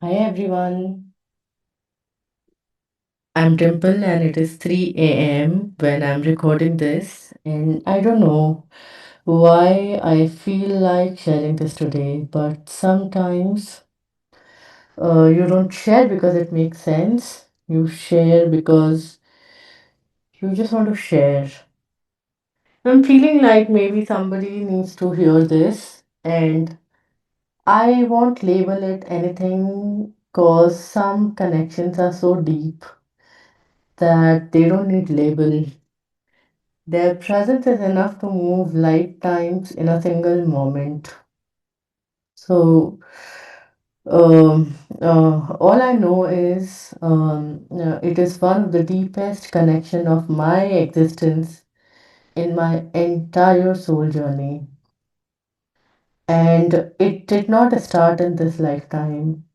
Hi everyone, I'm Dimple and it is 3 a.m. when I'm recording this. And I don't know why I feel like sharing this today, but sometimes you don't share because it makes sense. You share because you just want to share. I'm feeling like maybe somebody needs to hear this, and I won't label it anything because some connections are so deep that they don't need label. Their presence is enough to move lifetimes in a single moment. So, all I know is it is one of the deepest connection of my existence in my entire soul journey. And it did not start in this lifetime.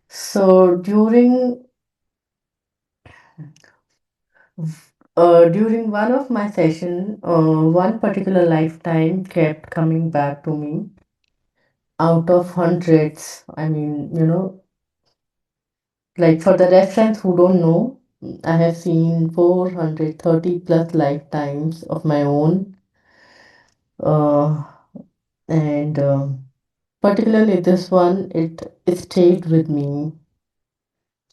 So during one of my session, one particular lifetime kept coming back to me out of hundreds. I mean, like for the reference who don't know, I have seen 430 plus lifetimes of my own, uh, and particularly this one, it stayed with me.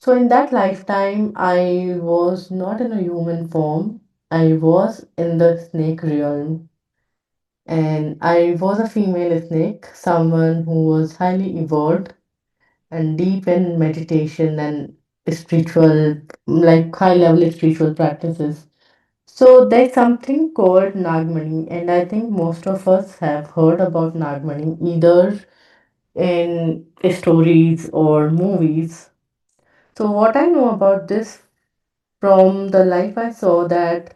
So in that lifetime, I was not in a human form. I was in the snake realm, and I was a female snake, someone who was highly evolved and deep in meditation and spiritual, like high level spiritual practices. So there's something called Nagmani, and I think most of us have heard about Nagmani either in stories or movies. So what I know about this from the life I saw that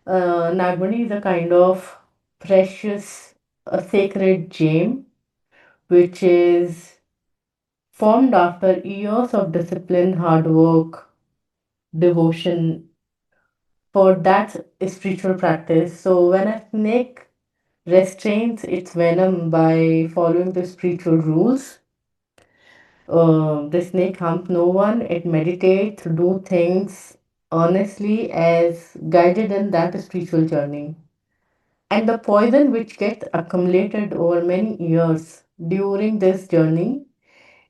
Nagmani is a kind of precious, a sacred gem which is formed after years of discipline, hard work, devotion for that spiritual practice. So when a snake restrains its venom by following the spiritual rules, the snake harms no one. It meditates, do things honestly as guided in that spiritual journey. And the poison which gets accumulated over many years during this journey,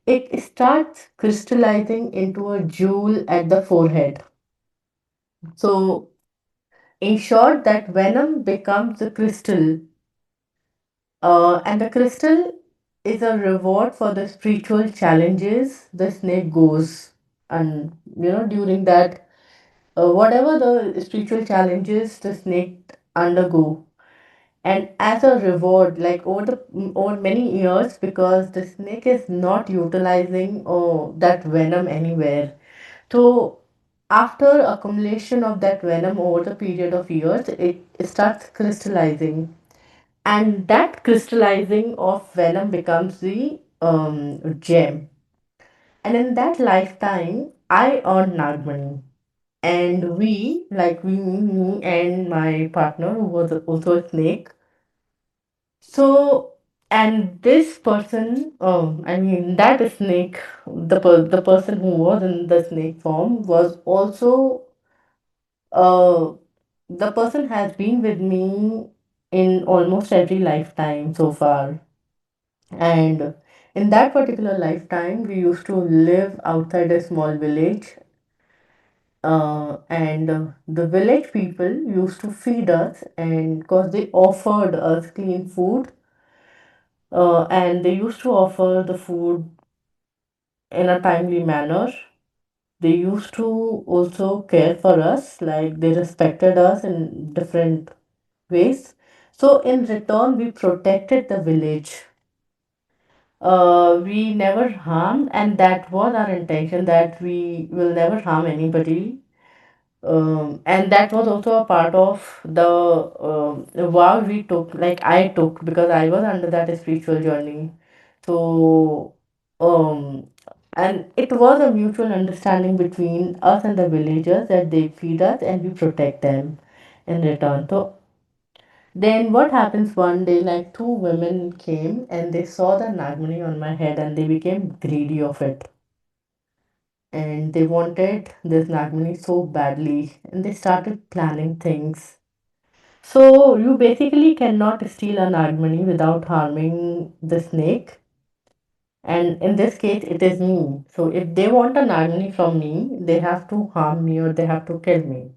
it starts crystallizing into a jewel at the forehead. So in short, that venom becomes a crystal, and the crystal is a reward for the spiritual challenges the snake goes. And during that, whatever the spiritual challenges the snake undergo, and as a reward, like over many years, because the snake is not utilizing that venom anywhere. So after accumulation of that venom over the period of years, it starts crystallizing, and that crystallizing of venom becomes the gem. And in that lifetime, I earned Nagmani. And me and my partner, who was also a snake. So, and this person, I mean, that snake, the person who was in the snake form was also, uh, the person has been with me in almost every lifetime so far. And in that particular lifetime, we used to live outside a small village. And the village people used to feed us, and because they offered us clean food, and they used to offer the food in a timely manner. They used to also care for us, like they respected us in different ways. So in return, we protected the village. We never harmed, and that was our intention, that we will never harm anybody. And that was also a part of the vow we took, like I took, because I was under that spiritual journey. So, um, and it was a mutual understanding between us and the villagers that they feed us and we protect them in return. So, Then what happens one day, like two women came and they saw the Nagmani on my head and they became greedy of it. And they wanted this Nagmani so badly and they started planning things. So you basically cannot steal a Nagmani without harming the snake. And in this case, it is me. So if they want a Nagmani from me, they have to harm me or they have to kill me.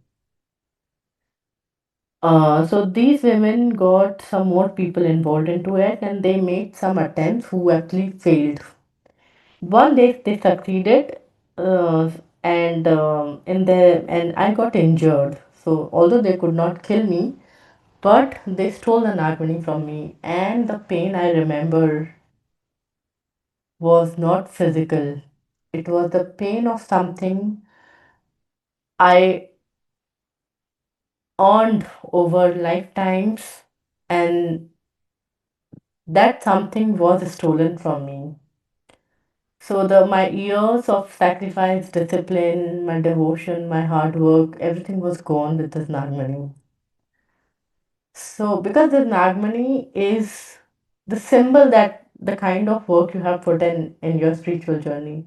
So these women got some more people involved into it and they made some attempts who actually failed. One day they succeeded, and I got injured. So although they could not kill me, but they stole the Nagmani from me, and the pain I remember was not physical. It was the pain of something I earned over lifetimes, and that something was stolen from me. So the my years of sacrifice, discipline, my devotion, my hard work, everything was gone with this Nagmani. So because the Nagmani is the symbol that the kind of work you have put in your spiritual journey.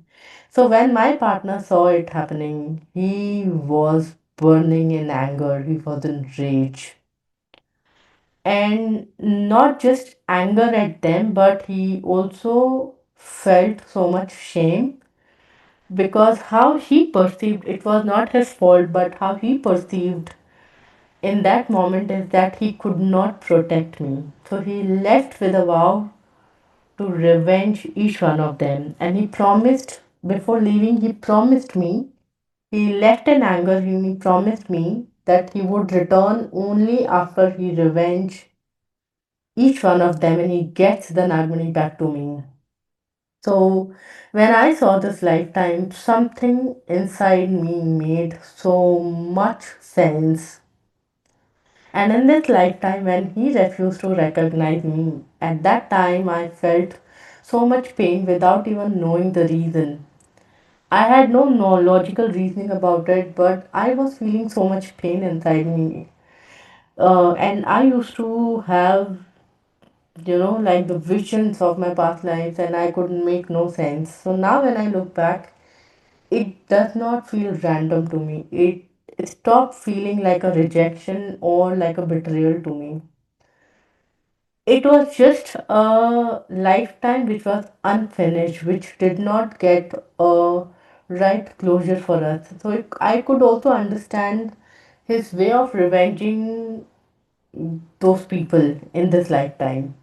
So when my partner saw it happening, he was burning in anger, he was in rage. And not just anger at them, but he also felt so much shame because how he perceived it was not his fault, but how he perceived in that moment is that he could not protect me. So he left with a vow to revenge each one of them, and he promised before leaving, he promised me, he left in anger, and he promised me that he would return only after he revenge each one of them and he gets the Nagmani back to me. So when I saw this lifetime, something inside me made so much sense. And in this lifetime, when he refused to recognize me, at that time I felt so much pain without even knowing the reason. I had no logical reasoning about it, but I was feeling so much pain inside me. And I used to have, like the visions of my past lives, and I couldn't make no sense. So now when I look back, it does not feel random to me. It stopped feeling like a rejection or like a betrayal to me. It was just a lifetime which was unfinished, which did not get a right closure for us. So I could also understand his way of revenging those people in this lifetime.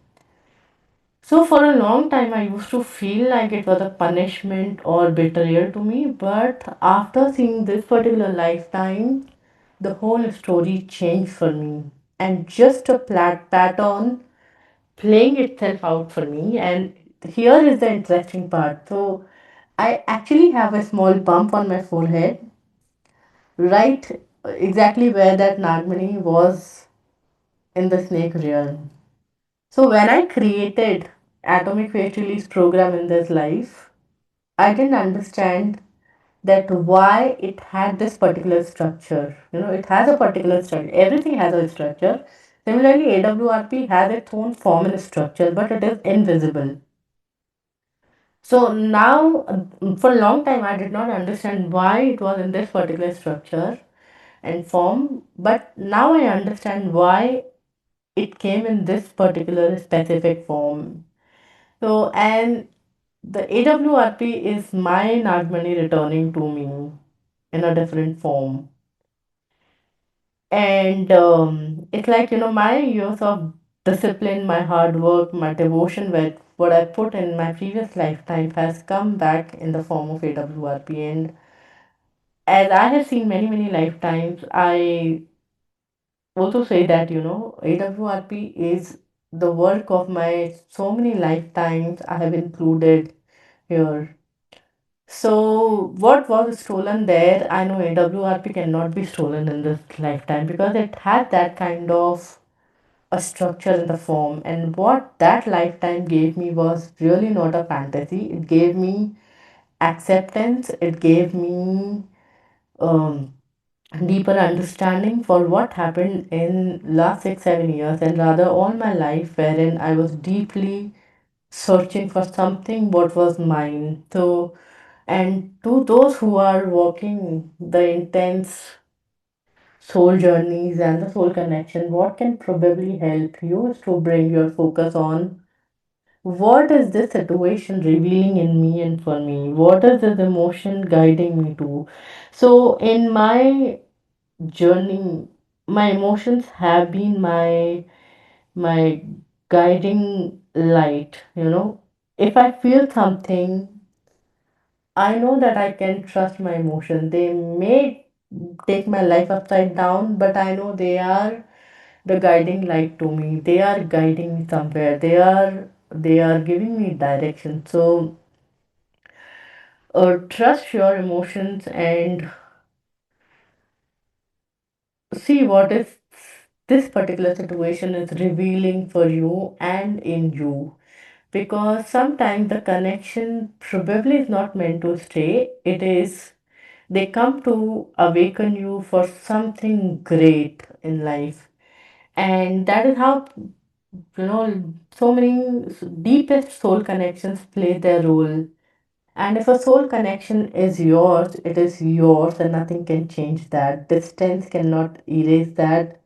So for a long time, I used to feel like it was a punishment or betrayal to me. But after seeing this particular lifetime, the whole story changed for me. And just a flat pattern playing itself out for me. And here is the interesting part. So I actually have a small bump on my forehead, right exactly where that Nagmani was in the snake realm. So when I created Atomic Waste Release program in this life, I didn't understand that why it had this particular structure. It has a particular structure. Everything has a structure. Similarly, AWRP has its own form and structure, but it is invisible. So now, for a long time, I did not understand why it was in this particular structure and form, but now I understand why it came in this particular specific form. So, and the AWRP is my Nagmani returning to me in a different form. And it's like, my years of discipline, my hard work, my devotion with what I put in my previous lifetime has come back in the form of AWRP. And as I have seen many, many lifetimes, I also say that, AWRP is the work of my so many lifetimes I have included here. So, what was stolen there? I know AWRP cannot be stolen in this lifetime because it had that kind of a structure in the form. And what that lifetime gave me was really not a fantasy. It gave me acceptance, it gave me um, deeper understanding for what happened in last 6 7 years, and rather all my life, wherein I was deeply searching for something what was mine. So, and to those who are walking the intense soul journeys and the soul connection, what can probably help you is to bring your focus on what is this situation revealing in me and for me? What is this emotion guiding me to? So, in my journey, my emotions have been my guiding light. If I feel something, I know that I can trust my emotions. They may take my life upside down, but I know they are the guiding light to me. They are guiding me somewhere. They are giving me direction. So trust your emotions and see what is this particular situation is revealing for you and in you. Because sometimes the connection probably is not meant to stay. They come to awaken you for something great in life. And that is how, so many deepest soul connections play their role. And if a soul connection is yours, it is yours, and nothing can change that. Distance cannot erase that.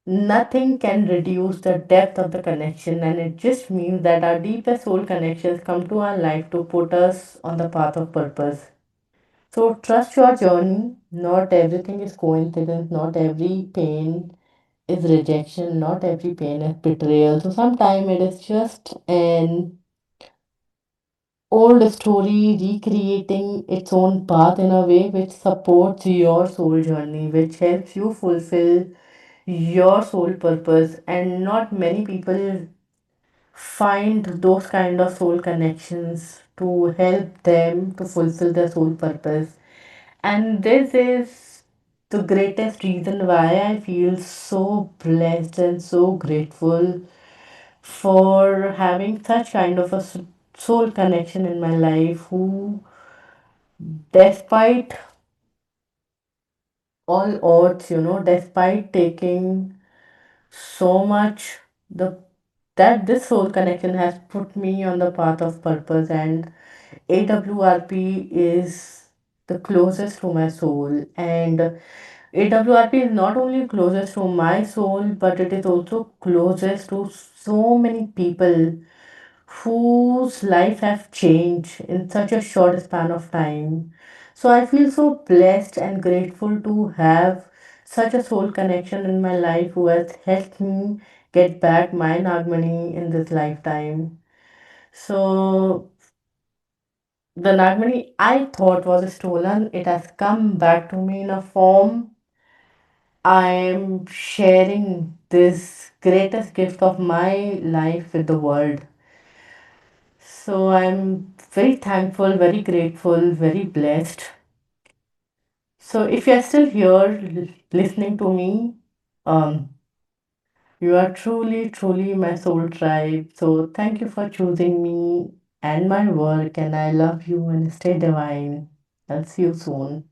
Nothing can reduce the depth of the connection, and it just means that our deepest soul connections come to our life to put us on the path of purpose. So trust your journey. Not everything is coincidence, not every pain is rejection, not every pain is betrayal. So sometimes it is just an old story recreating its own path in a way which supports your soul journey, which helps you fulfill your soul purpose. And not many people find those kind of soul connections to help them to fulfill their soul purpose. And this is the greatest reason why I feel so blessed and so grateful for having such kind of a soul connection in my life who, despite all odds, despite taking so much, the that this soul connection has put me on the path of purpose, and AWRP is the closest to my soul. And AWRP is not only closest to my soul, but it is also closest to so many people whose life have changed in such a short span of time. So I feel so blessed and grateful to have such a soul connection in my life who has helped me get back my Nagmani in this lifetime. So the Nagmani I thought was stolen, it has come back to me in a form. I am sharing this greatest gift of my life with the world. So I'm very thankful, very grateful, very blessed. So if you're still here listening to me, um, you are truly, truly my soul tribe. So thank you for choosing me and my work, and I love you and stay divine. I'll see you soon.